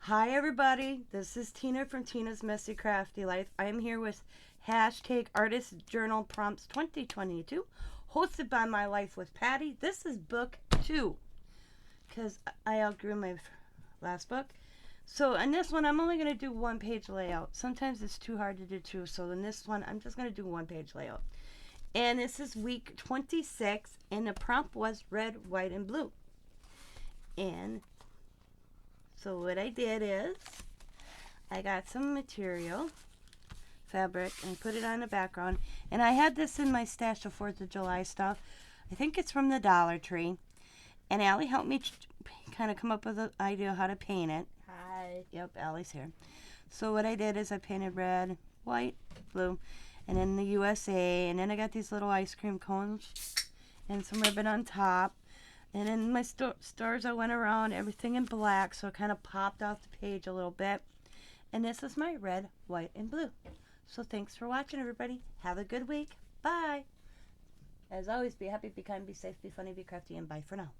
Hi everybody, this is Tina from Tina's Messy Crafty Life. I am here with hashtag Artist Journal Prompts 2022, hosted by My Life with Patti. This is book 2, because I outgrew my last book. So in this one, I'm only going to do one page layout. Sometimes it's too hard to do two, so in this one, I'm just going to do one page layout. And this is week 26, and the prompt was red, white, and blue. And so what I did is I got some material, fabric, and put it on the background. And I had this in my stash of 4th of July stuff. I think it's from the Dollar Tree. And Allie helped me kind of come up with an idea how to paint it. Hi. Yep, Allie's here. So what I did is I painted red, white, blue, and then the USA. And then I got these little ice cream cones and some ribbon on top. And in my stores, I went around everything in black, so it kind of popped off the page a little bit. And this is my red, white, and blue. So thanks for watching, everybody. Have a good week. Bye. As always, be happy, be kind, be safe, be funny, be crafty, and bye for now.